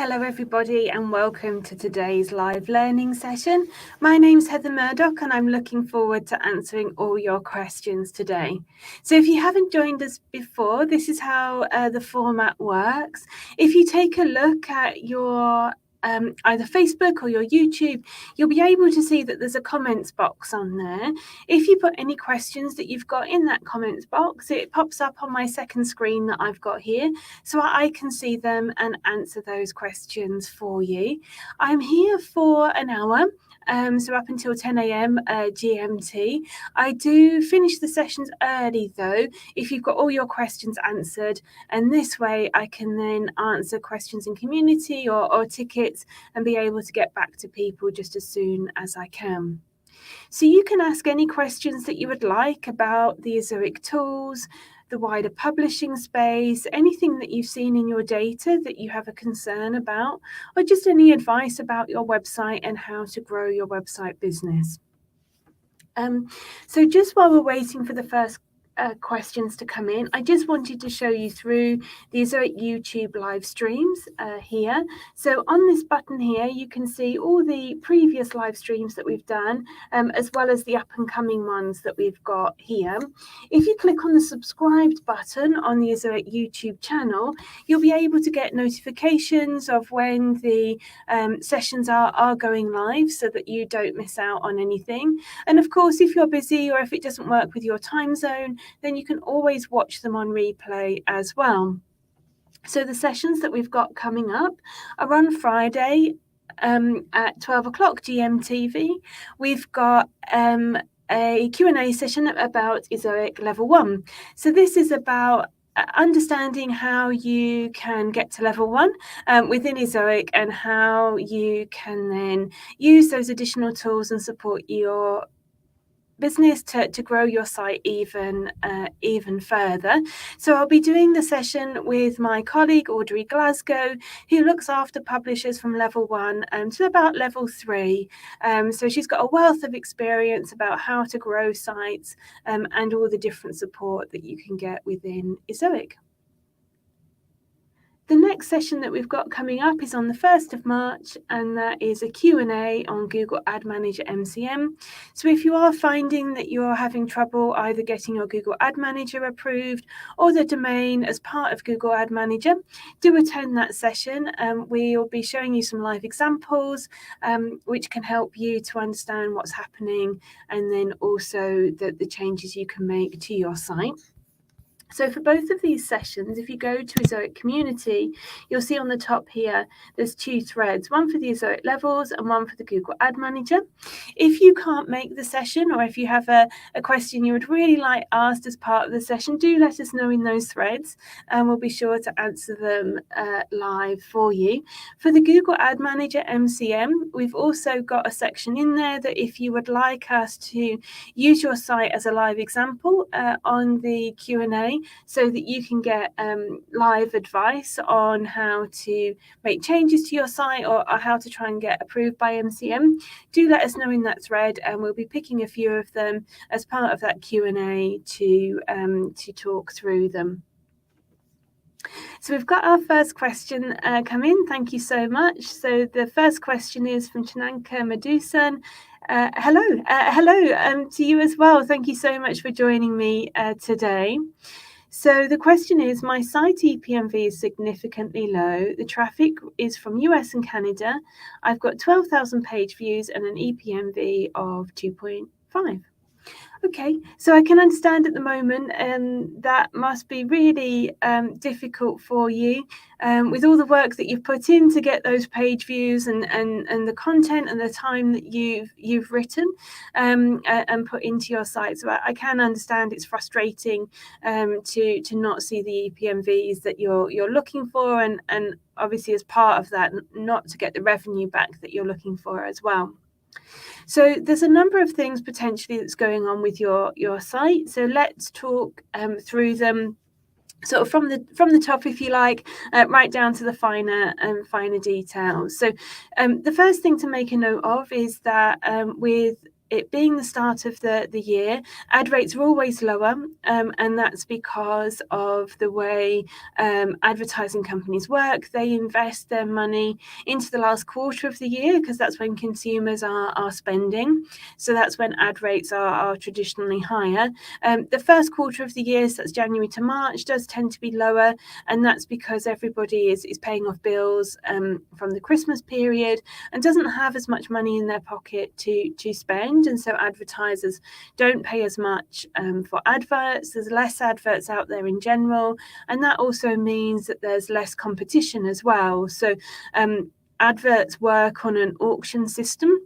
Hello everybody and welcome to today's live learning session. My name's Heather Murdoch and I'm looking forward to answering all your questions today. So if you haven't joined us before, this is how the format works. If you take a look at your either Facebook or your YouTube, you'll be able to see that there's a comments box on there. If you put any questions that you've got in that comments box, it pops up on my second screen that I've got here, so I can see them and answer those questions for you. I'm here for an hour. So up until 10 a.m. GMT. I do finish the sessions early though, if you've got all your questions answered, and this way I can then answer questions in community or tickets and be able to get back to people just as soon as I can. So you can ask any questions that you would like about the Ezoic tools, the wider publishing space, anything that you've seen in your data that you have a concern about, or just any advice about your website and how to grow your website business. So just while we're waiting for the first questions to come in, I just wanted to show you through the Ezoic YouTube live streams here. So on this button here, you can see all the previous live streams that we've done, as well as the up and coming ones that we've got here. If you click on the subscribed button on the Ezoic YouTube channel, you'll be able to get notifications of when the sessions are going live so that you don't miss out on anything. And of course, if you're busy or if it doesn't work with your time zone, then you can always watch them on replay as well. So the sessions that we've got coming up are on Friday at 12 o'clock GMT. We've got a Q&A session about Ezoic Level 1. So this is about understanding how you can get to level 1 within Ezoic and how you can then use those additional tools and support your business to grow your site even further. So I'll be doing the session with my colleague Audrey Glasgow, who looks after publishers from level 1 to about level 3. So she's got a wealth of experience about how to grow sites and all the different support that you can get within Ezoic. The next session that we've got coming up is on the 1st of March, and that is a Q&A on Google Ad Manager MCM. So if you are finding that you're having trouble either getting your Google Ad Manager approved or the domain as part of Google Ad Manager, do attend that session. We'll be showing you some live examples, which can help you to understand what's happening and then also the changes you can make to your site. So for both of these sessions, if you go to Ezoic Community, you'll see on the top here, there's 2 threads, one for the Ezoic levels and one for the Google Ad Manager. If you can't make the session, or if you have a question you would really like asked as part of the session, do let us know in those threads and we'll be sure to answer them live for you. For the Google Ad Manager MCM, we've also got a section in there that if you would like us to use your site as a live example on the Q&A, so that you can get live advice on how to make changes to your site or how to try and get approved by MCM, do let us know in that thread and we'll be picking a few of them as part of that Q&A to talk through them. So we've got our first question come in. Thank you so much. So the first question is from Chananka Medusan. Hello to you as well. Thank you so much for joining me today. So the question is, my site PMV is significantly low. The traffic is from US and Canada. I've got 12,000 page views and an ePMV of 2.5. Okay, so I can understand at the moment that must be really difficult for you with all the work that you've put in to get those page views and the content and the time that you've written and put into your site. So I can understand it's frustrating to not see the ePMVs that you're looking for, and obviously as part of that, not to get the revenue back that you're looking for as well. So there's a number of things potentially that's going on with your site. So let's talk through them sort of from the top, if you like, right down to the finer details. So the first thing to make a note of is that with it being the start of the year, ad rates are always lower, and that's because of the way advertising companies work. They invest their money into the last quarter of the year because that's when consumers are spending. So that's when ad rates are traditionally higher. The first quarter of the year, so that's January to March, does tend to be lower, and that's because everybody is paying off bills from the Christmas period and doesn't have as much money in their pocket to spend, and so advertisers don't pay as much for adverts. There's less adverts out there in general, and that also means that there's less competition as well. So adverts work on an auction system.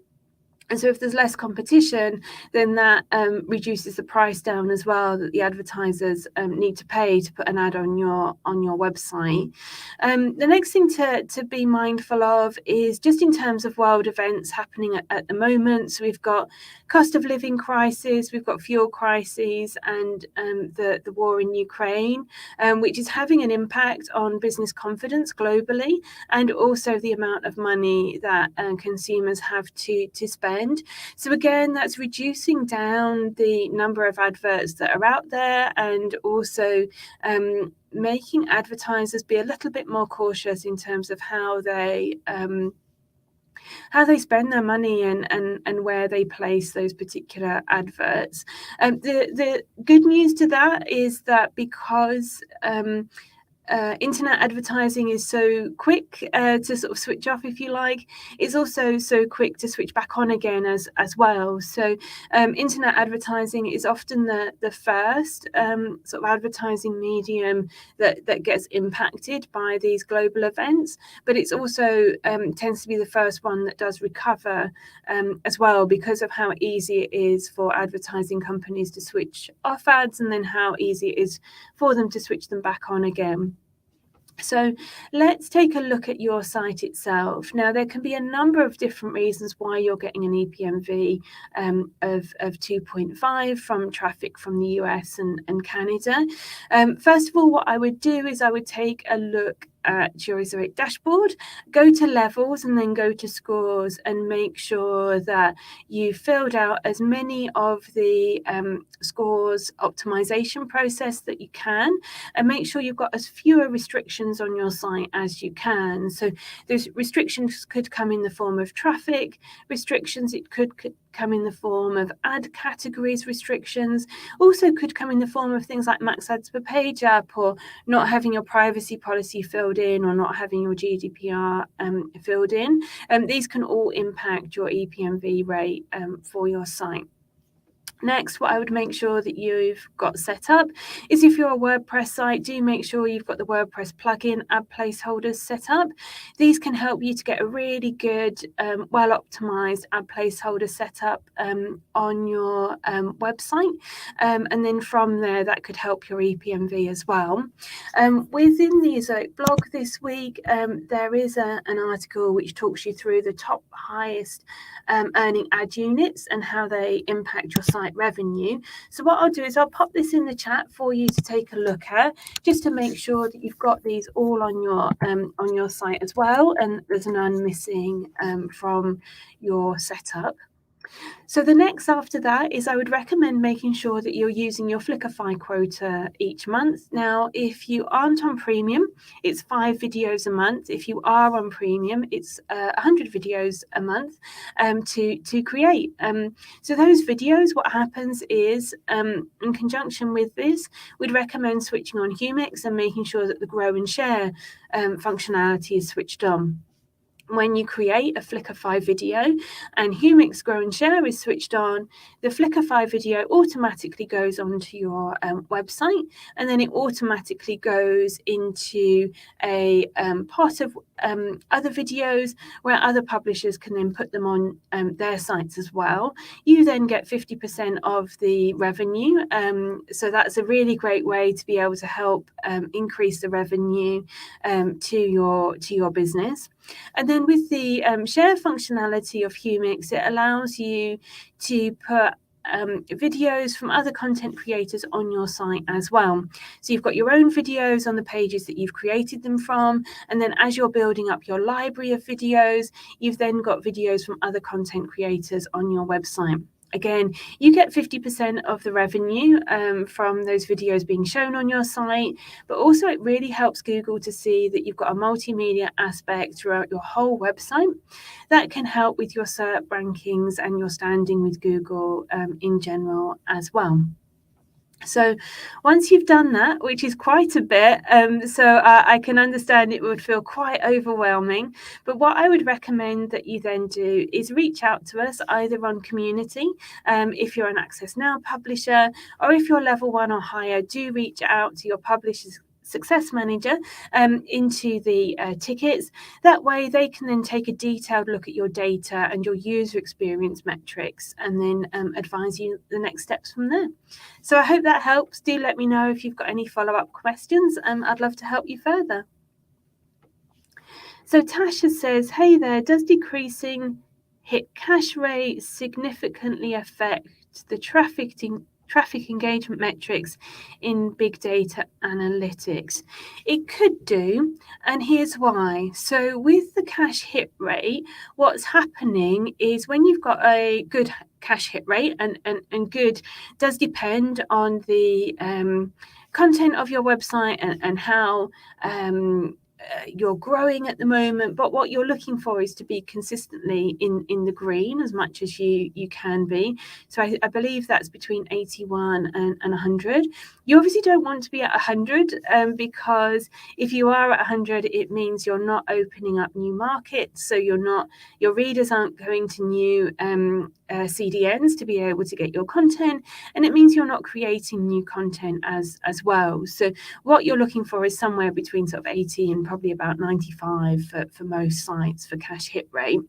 And so if there's less competition, then that reduces the price down as well that the advertisers need to pay to put an ad on your website. The next thing to be mindful of is just in terms of world events happening at the moment. So we've got cost of living crisis, we've got fuel crises, and the war in Ukraine, which is having an impact on business confidence globally, and also the amount of money that consumers have to spend. So again, that's reducing down the number of adverts that are out there, and also making advertisers be a little bit more cautious in terms of how they spend their money and where they place those particular adverts. The good news to that is that because internet advertising is so quick to sort of switch off, if you like, it's also so quick to switch back on again as well. So internet advertising is often the first sort of advertising medium that gets impacted by these global events, but it's also tends to be the first one that does recover as well, because of how easy it is for advertising companies to switch off ads, and then how easy it is for them to switch them back on again. So let's take a look at your site itself. Now, there can be a number of different reasons why you're getting an EPMV of 2.5 from traffic from the US and Canada. First of all, what I would do is I would take a look at your Ezoic dashboard, go to levels, and then go to scores, and make sure that you filled out as many of the scores optimization process that you can, and make sure you've got as fewer restrictions on your site as you can. So those restrictions could come in the form of traffic restrictions, it could come in the form of ad categories restrictions, also could come in the form of things like max ads per page up, or not having your privacy policy filled in, or not having your GDPR filled in. These can all impact your EPMV rate for your site. Next, what I would make sure that you've got set up is, if you're a WordPress site, do make sure you've got the WordPress plugin ad placeholders set up. These can help you to get a really good, well-optimized ad placeholder set up on your website. And then from there, that could help your EPMV as well. Within the Ezoic blog this week, there is an article which talks you through the top highest earning ad units and how they impact your site revenue. So what I'll do is I'll pop this in the chat for you to take a look at, just to make sure that you've got these all on your site as well, and there's none missing from your setup. So the next after that is, I would recommend making sure that you're using your Flickrfy quota each month. Now, if you aren't on premium, it's 5 videos a month. If you are on premium, it's 100 videos a month to create. So those videos, what happens is, in conjunction with this, we'd recommend switching on Humix and making sure that the grow and share functionality is switched on. When you create a Flickrfy video and Humix Grow and Share is switched on, the Flickrfy video automatically goes onto your website, and then it automatically goes into a pot of other videos where other publishers can then put them on their sites as well. You then get 50% of the revenue. So that's a really great way to be able to help increase the revenue to your business. And then with the share functionality of Humix, it allows you to put videos from other content creators on your site as well. So you've got your own videos on the pages that you've created them from, and then as you're building up your library of videos, you've then got videos from other content creators on your website. Again, you get 50% of the revenue from those videos being shown on your site, but also it really helps Google to see that you've got a multimedia aspect throughout your whole website. That can help with your SERP rankings and your standing with Google in general as well. So once you've done that, which is quite a bit, I can understand it would feel quite overwhelming, but what I would recommend that you then do is reach out to us either on community, if you're an Access Now publisher, or if you're level 1 or higher, do reach out to your publisher's success manager into the tickets. That way they can then take a detailed look at your data and your user experience metrics and then advise you the next steps from there. So I hope that helps. Do let me know if you've got any follow-up questions. I'd love to help you further. So Tasha says, hey there, does decreasing hit cache rate significantly affect the traffic engagement metrics in big data analytics? It could do, and here's why. So with the cache hit rate, what's happening is when you've got a good cache hit rate, and good does depend on the content of your website and how you're growing at the moment, but what you're looking for is to be consistently in the green as much as you can be. So I believe that's between 81 and 100. You obviously don't want to be at 100 because if you are at 100, it means you're not opening up new markets. So your readers aren't going to new CDNs to be able to get your content, and it means you're not creating new content as well. So what you're looking for is somewhere between sort of 80 and probably about 95 for most sites for cache hit rate.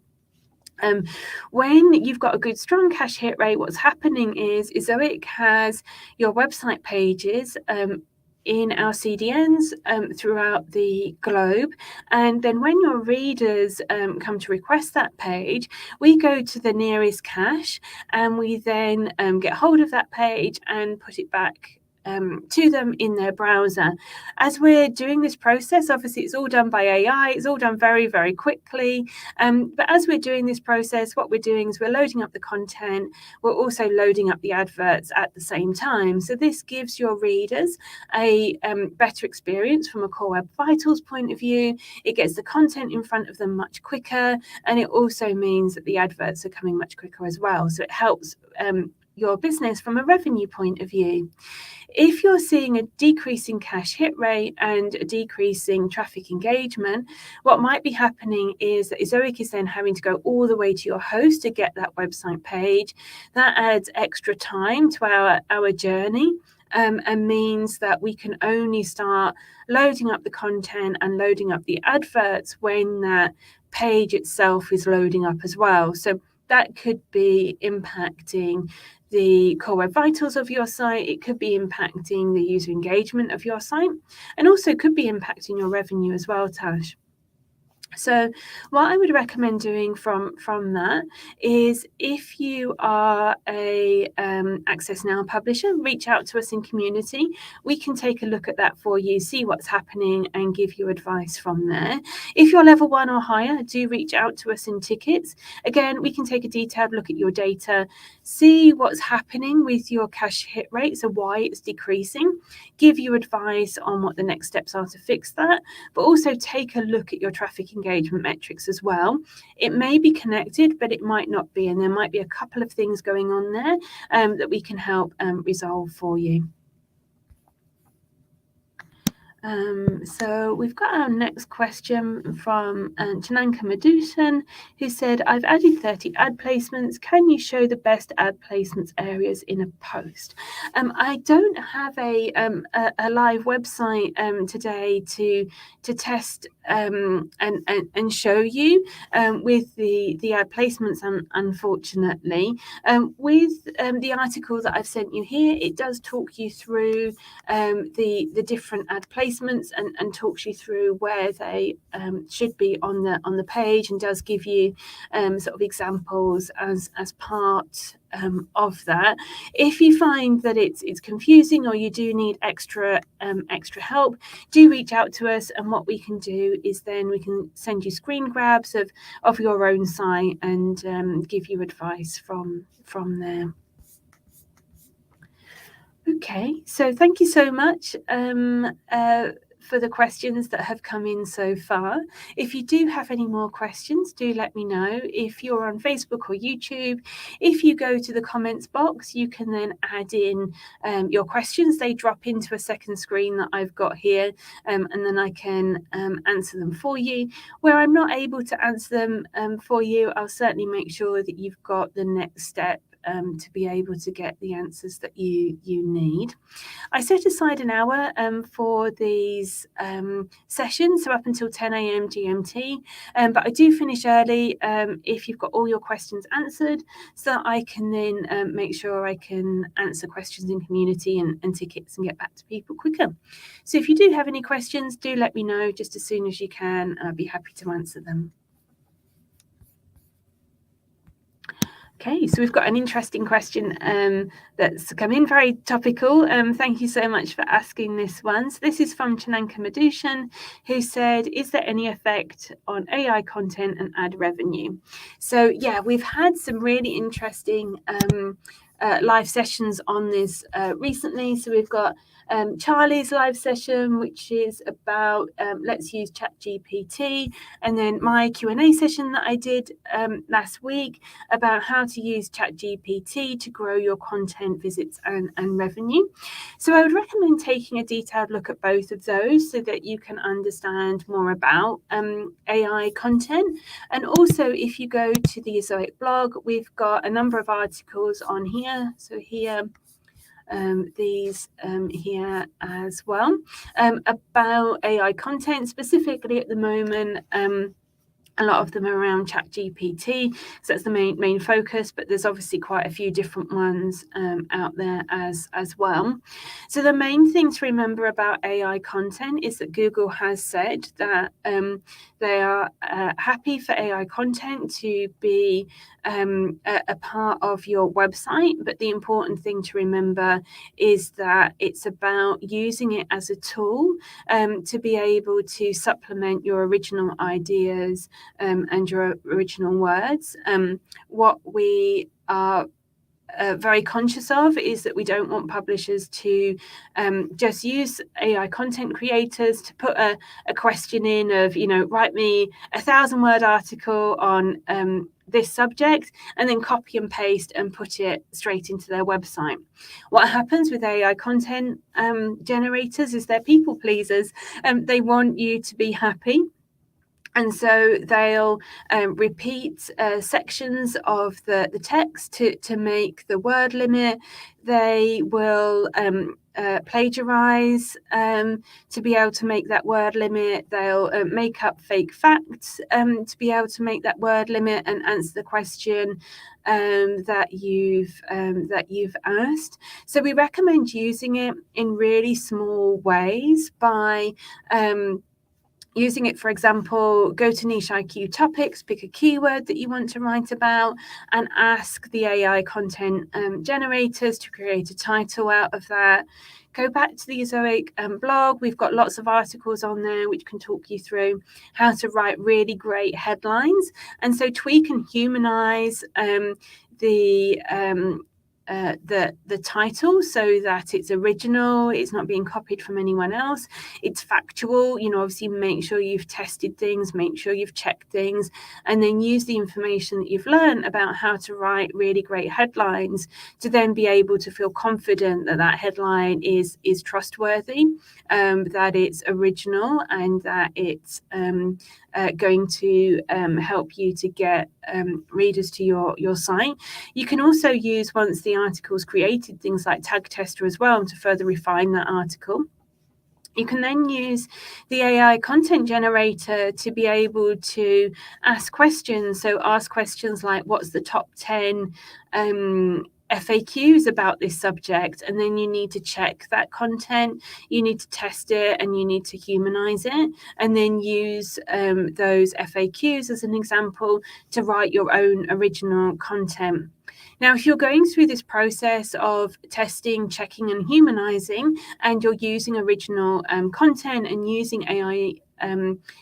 When you've got a good strong cache hit rate, what's happening is Ezoic has your website pages in our CDNs throughout the globe, and then when your readers come to request that page, we go to the nearest cache and we then get hold of that page and put it back to them in their browser. As we're doing this process, obviously it's all done by AI, it's all done very, very quickly. But as we're doing this process, what we're doing is we're loading up the content, we're also loading up the adverts at the same time. So this gives your readers a better experience from a Core Web Vitals point of view. It gets the content in front of them much quicker, and it also means that the adverts are coming much quicker as well. So it helps your business from a revenue point of view. If you're seeing a decreasing cache hit rate and a decreasing traffic engagement, what might be happening is that Ezoic is then having to go all the way to your host to get that website page. That adds extra time to our journey. And means that we can only start loading up the content and loading up the adverts when that page itself is loading up as well. So that could be impacting the Core Web Vitals of your site. It could be impacting the user engagement of your site, and also could be impacting your revenue as well, Tash. So what I would recommend doing from that is, if you are a Access Now publisher, reach out to us in community. We can take a look at that for you, see what's happening and give you advice from there. If you're level 1 or higher, do reach out to us in tickets. Again, we can take a detailed look at your data, see what's happening with your cache hit rate, so why it's decreasing, give you advice on what the next steps are to fix that, but also take a look at your traffic engagement metrics as well. It may be connected, but it might not be, and there might be a couple of things going on there that we can help resolve for you. So we've got our next question from Jananka Medusan, who said, I've added 30 ad placements. Can you show the best ad placements areas in a post? I don't have a live website today to test and show you with the ad placements, unfortunately. With the article that I've sent you here, it does talk you through the different ad placements placements and talks you through where they should be on the page, and does give you sort of examples as part of that. If you find that it's confusing, or you do need extra help, do reach out to us, and what we can do is then we can send you screen grabs of your own site and give you advice from there. Okay, so thank you so much for the questions that have come in so far. If you do have any more questions, do let me know. If you're on Facebook or YouTube, if you go to the comments box, you can then add in your questions. They drop into a second screen that I've got here, and then I can answer them for you. Where I'm not able to answer them for you, I'll certainly make sure that you've got the next step to be able to get the answers that you need. I set aside an hour for these sessions, so up until 10 a.m. GMT, but I do finish early if you've got all your questions answered, so that I can then make sure I can answer questions in community and tickets and get back to people quicker. So if you do have any questions, do let me know just as soon as you can, and I'll be happy to answer them. Okay, so we've got an interesting question that's come in, very topical. Thank you so much for asking this one. So this is from Chananka Madushan, who said, is there any effect on AI content and ad revenue? So yeah, we've had some really interesting live sessions on this recently. So we've got Charlie's live session, which is about let's use ChatGPT, and then my Q&A session that I did last week about how to use ChatGPT to grow your content, visits and revenue. So I would recommend taking a detailed look at both of those so that you can understand more about AI content. And also, if you go to the Ezoic blog, we've got a number of articles on here. So here, these here as well, about AI content. Specifically at the moment, a lot of them are around ChatGPT, so that's the main focus, but there's obviously quite a few different ones out there as well. So the main thing to remember about AI content is that Google has said that they are happy for AI content to be a part of your website, but the important thing to remember is that it's about using it as a tool to be able to supplement your original ideas and your original words. What we are very conscious of is that we don't want publishers to just use AI content creators to put a question in of, write me 1,000-word article on this subject, and then copy and paste and put it straight into their website. What happens with AI content generators is they're people pleasers. They want you to be happy. And so they'll repeat sections of the text to make the word limit. They will plagiarize to be able to make that word limit. They'll make up fake facts to be able to make that word limit and answer the question that you've asked. So we recommend using it in really small ways by using it, for example, go to Niche IQ topics, pick a keyword that you want to write about, and ask the AI content generators to create a title out of that. Go back to the Ezoic blog. We've got lots of articles on there which can talk you through how to write really great headlines. And so tweak and humanize the title so that it's original, it's not being copied from anyone else, it's factual. Obviously make sure you've tested things, make sure you've checked things, and then use the information that you've learned about how to write really great headlines to then be able to feel confident that that headline is trustworthy, that it's original, and that it's going to help you to get readers to your site. You can also use, once the article's created, things like Tag Tester as well to further refine that article. You can then use the AI content generator to be able to ask questions. So ask questions like, what's the top 10 FAQs about this subject, and then you need to check that content, you need to test it, and you need to humanize it, and then use those FAQs as an example to write your own original content. Now, if you're going through this process of testing, checking, and humanizing, and you're using original content and using AI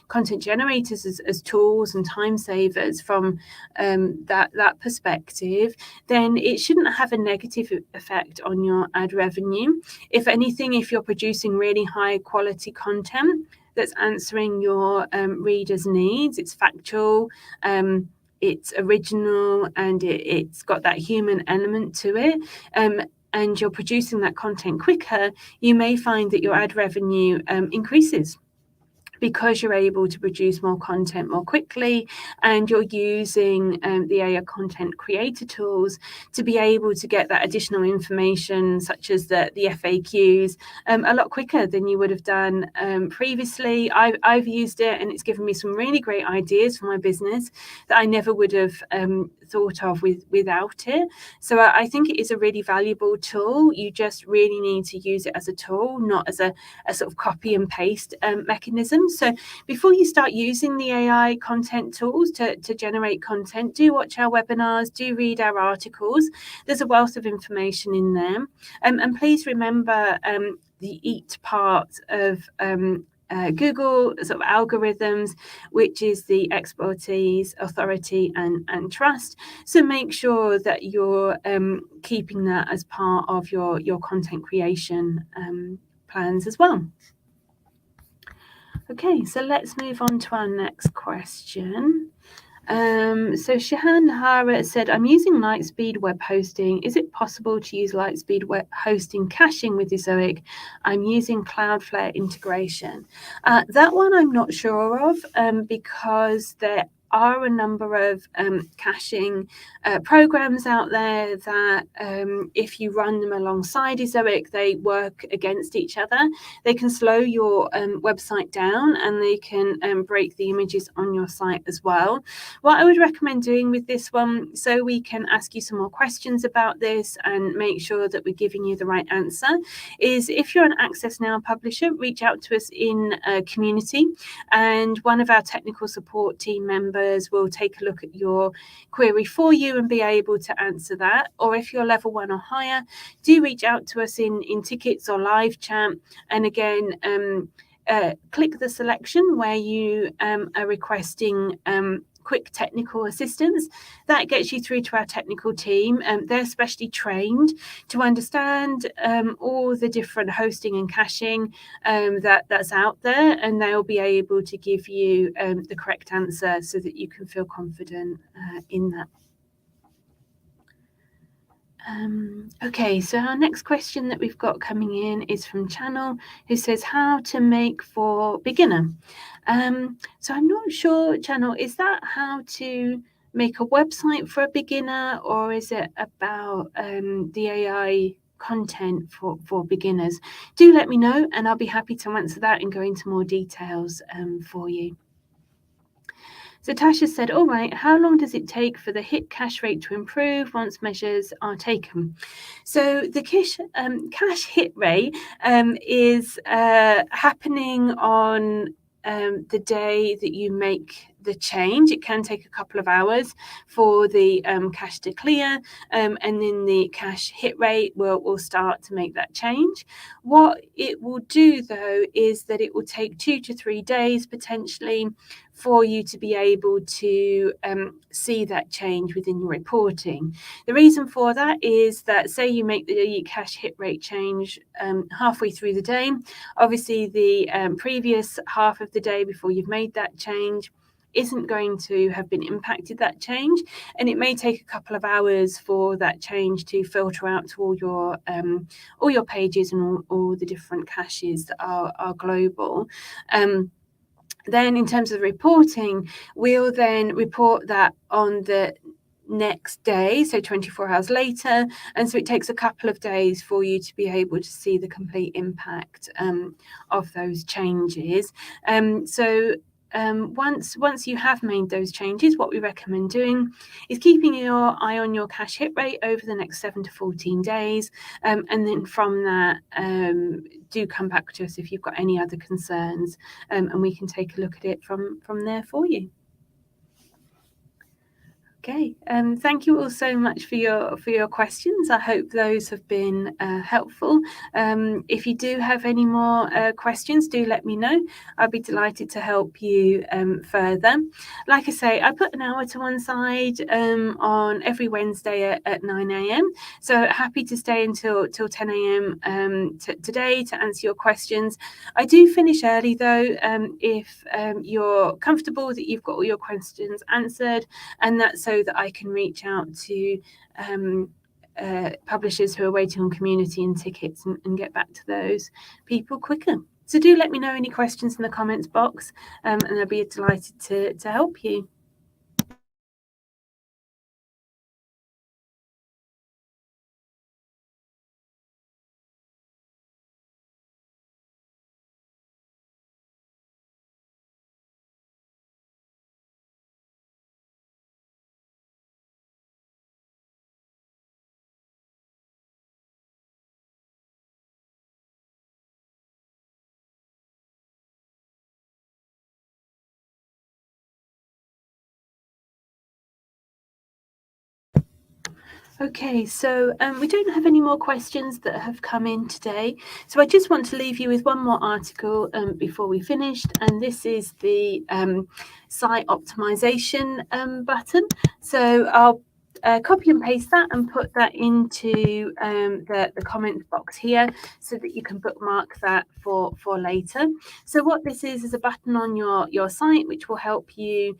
content generators as tools and time savers from that perspective, then it shouldn't have a negative effect on your ad revenue. If anything, if you're producing really high quality content that's answering your readers' needs, it's factual, it's original, and it's got that human element to it, and you're producing that content quicker, you may find that your ad revenue increases, because you're able to produce more content more quickly, and you're using the AI content creator tools to be able to get that additional information, such as the FAQs, a lot quicker than you would have done previously. I've used it, and it's given me some really great ideas for my business that I never would have thought of without it. So I think it is a really valuable tool. You just really need to use it as a tool, not as a sort of copy and paste mechanism. So before you start using the AI content tools to generate content, do watch our webinars, do read our articles. There's a wealth of information in there. And please remember the EAT part of Google sort of algorithms, which is the expertise, authority, and trust. So make sure that you're keeping that as part of your content creation plans as well. Okay, so let's move on to our next question. So Shahan Nahara said, I'm using Lightspeed web hosting. Is it possible to use Lightspeed web hosting caching with Ezoic? I'm using Cloudflare integration. That one I'm not sure of, because there are a number of caching programs out there that if you run them alongside Ezoic, they work against each other. They can slow your website down, and they can break the images on your site as well. What I would recommend doing with this one, so we can ask you some more questions about this and make sure that we're giving you the right answer, is if you're an Access Now publisher, reach out to us in a community, and one of our technical support team members will take a look at your query for you and be able to answer that. Or if you're level 1 or higher, do reach out to us in tickets or live chat. And again, click the selection where you are requesting quick technical assistance. That gets you through to our technical team. They're specially trained to understand all the different hosting and caching that's out there, and they'll be able to give you the correct answer so that you can feel confident in that. Okay, so our next question that we've got coming in is from Channel, who says how to make for beginner. So I'm not sure, Channel, is that how to make a website for a beginner, or is it about the AI content for beginners? Do let me know, and I'll be happy to answer that and go into more details for you. So Tasha said, all right, how long does it take for the hit cache rate to improve once measures are taken? So the cache hit rate is happening on the day that you make the change. It can take a couple of hours for the cache to clear, and then the cache hit rate will start to make that change. What it will do, though, is that it will take 2 to 3 days potentially for you to be able to see that change within your reporting. The reason for that is that, say you make the cache hit rate change halfway through the day, obviously the previous half of the day before you've made that change isn't going to have been impacted that change, and it may take a couple of hours for that change to filter out to all your pages and all the different caches that are global. Then in terms of reporting, we'll then report that on the next day, so 24 hours later, and so it takes a couple of days for you to be able to see the complete impact of those changes. So once you have made those changes, what we recommend doing is keeping your eye on your cash hit rate over the next 7 to 14 days. And then from that, do come back to us if you've got any other concerns, and we can take a look at it from there for you. Okay, thank you all so much for your questions. I hope those have been helpful. If you do have any more questions, do let me know. I'll be delighted to help you further. Like I say, I put an hour to one side on every Wednesday at 9 a.m. So happy to stay until 10 a.m. Today to answer your questions. I do finish early though, if you're comfortable that you've got all your questions answered, and that's so that I can reach out to publishers who are waiting on community and tickets and get back to those people quicker. So do let me know any questions in the comments box, and I'll be delighted to help you. Okay, so we don't have any more questions that have come in today. So I just want to leave you with one more article before we finished, and this is the site optimization button. So I'll copy and paste that and put that into the comments box here so that you can bookmark that for later. So what this is a button on your site which will help you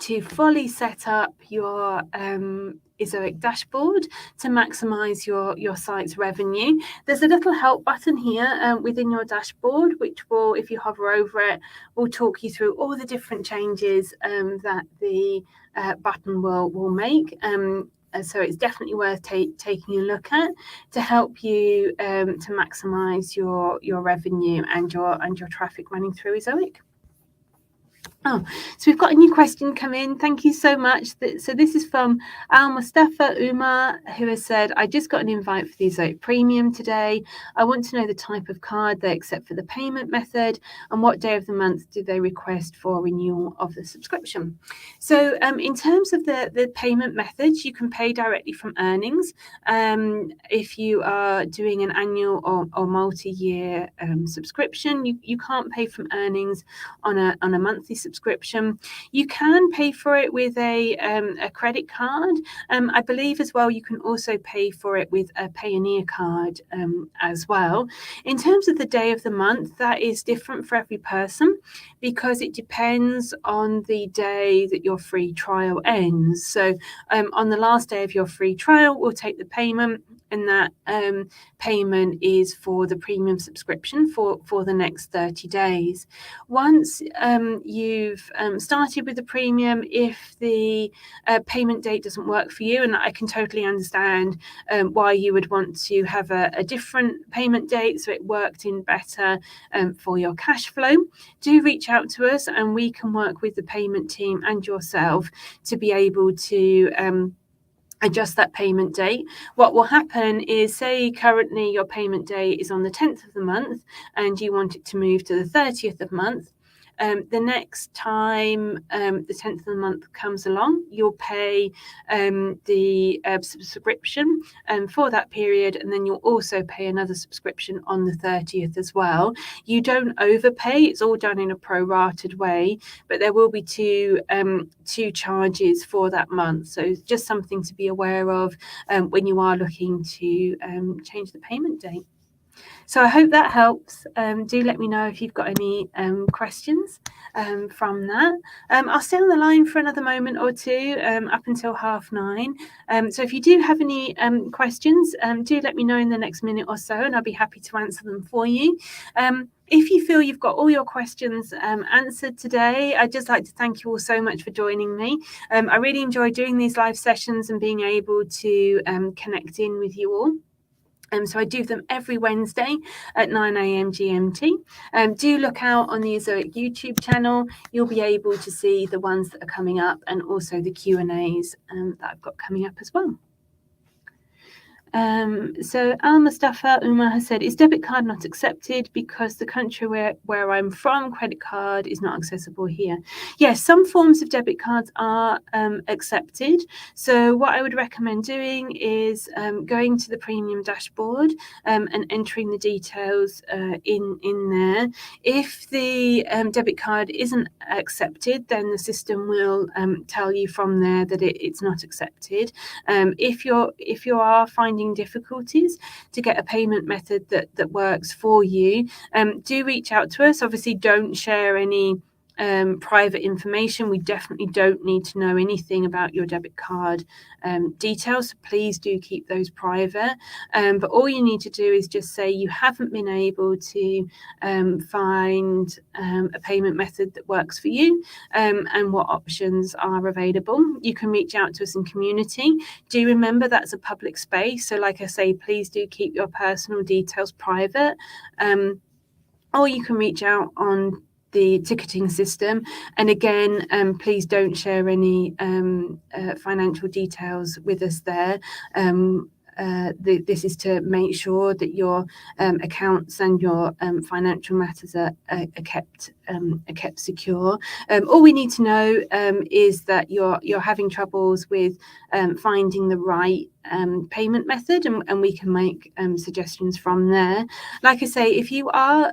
to fully set up your Ezoic dashboard to maximize your site's revenue. There's a little help button here within your dashboard, which will, if you hover over it, will talk you through all the different changes that the button will make. So it's definitely worth taking a look at to help you to maximize your revenue and your traffic running through Ezoic. Oh, so we've got a new question come in. Thank you so much. So this is from Al Mustafa Umar, who has said, I just got an invite for the Ezoic Premium today. I want to know the type of card they accept for the payment method and what day of the month do they request for renewal of the subscription. So in terms of the payment methods, you can pay directly from earnings. If you are doing an annual or multi-year subscription, you can't pay from earnings on a monthly subscription. You can pay for it with a credit card. I believe as well you can also pay for it with a Payoneer card as well. In terms of the day of the month, that is different for every person because it depends on the day that your free trial ends. So on the last day of your free trial, we'll take the payment, and that payment is for the premium subscription for the next 30 days. Once you've started with the premium, if the payment date doesn't work for you, and I can totally understand why you would want to have a different payment date so it worked in better for your cash flow, do reach out to us and we can work with the payment team and yourself to be able to adjust that payment date. What will happen is, say currently your payment date is on the 10th of the month and you want it to move to the 30th of the month. The next time the 10th of the month comes along, you'll pay the subscription for that period, and then you'll also pay another subscription on the 30th as well. You don't overpay, it's all done in a prorated way, but there will be two charges for that month. So just something to be aware of when you are looking to change the payment date. So I hope that helps. Do let me know if you've got any questions from that. I'll stay on the line for another moment or two up until 9:30. So if you do have any questions, do let me know in the next minute or so, and I'll be happy to answer them for you. If you feel you've got all your questions answered today, I'd just like to thank you all so much for joining me. I really enjoy doing these live sessions and being able to connect in with you all. So I do them every Wednesday at 9 a.m. GMT. Do look out on the Ezoic YouTube channel. You'll be able to see the ones that are coming up and also the Q&As that I've got coming up as well. So Al Mustafa Umar has said, is debit card not accepted because the country where I'm from, credit card is not accessible here? Yes, some forms of debit cards are accepted. So what I would recommend doing is going to the premium dashboard and entering the details in there. If the debit card isn't accepted, then the system will tell you from there that it's not accepted. If you are finding difficulties to get a payment method that works for you, do reach out to us. Obviously, don't share any private information. We definitely don't need to know anything about your debit card details, so please do keep those private. But all you need to do is just say you haven't been able to find a payment method that works for you, and what options are available. You can reach out to us in community. Do remember that's a public space, so like I say, please do keep your personal details private, or you can reach out on the ticketing system. And again, please don't share any financial details with us there. This is to make sure that your accounts and your financial matters are kept secure. All we need to know is that you're having troubles with finding the right payment method, and we can make suggestions from there. Like I say, if you are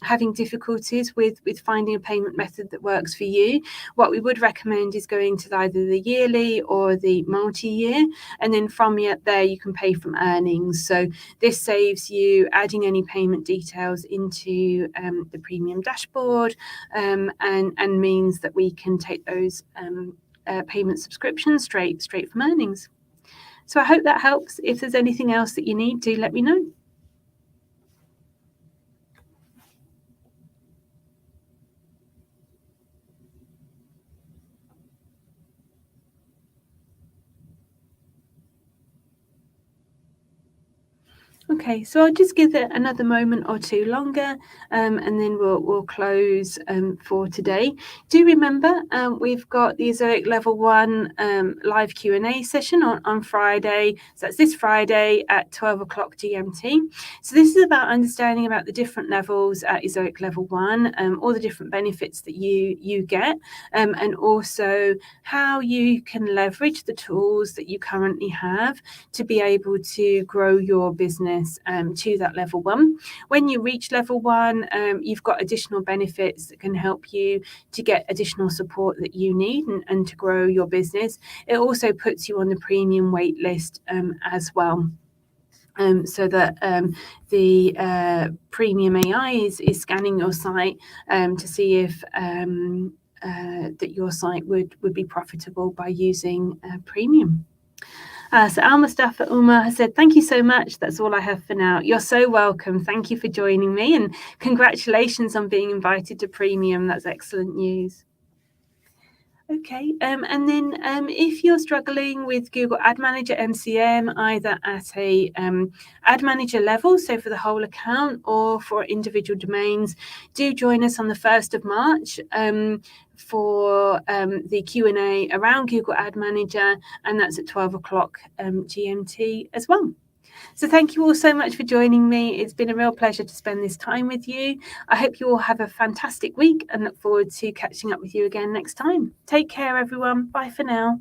having difficulties with finding a payment method that works for you, what we would recommend is going to either the yearly or the multi-year, and then from there you can pay from earnings. So this saves you adding any payment details into the premium dashboard, and means that we can take those payment subscriptions straight from earnings. So I hope that helps. If there's anything else that you need, do let me know. Okay, so I'll just give it another moment or two longer, and then we'll close for today. Do remember, we've got the Ezoic Level 1 live Q&A session on Friday. So that's this Friday at 12 o'clock GMT. So this is about understanding about the different levels at Ezoic Level 1, all the different benefits that you get, and also how you can leverage the tools that you currently have to be able to grow your business to that level 1. When you reach level 1, you've got additional benefits that can help you to get additional support that you need and to grow your business. It also puts you on the premium wait list as well. So that the premium AI is scanning your site to see if that your site would be profitable by using premium. So Al Mustafa Umar has said, thank you so much. That's all I have for now. You're so welcome. Thank you for joining me, and congratulations on being invited to premium. That's excellent news. Okay, and then if you're struggling with Google Ad Manager MCM, either at a ad manager level, so for the whole account, or for individual domains, do join us on the 1st of March for the Q&A around Google Ad Manager, and that's at 12 o'clock GMT as well. So thank you all so much for joining me. It's been a real pleasure to spend this time with you. I hope you all have a fantastic week and look forward to catching up with you again next time. Take care, everyone. Bye for now.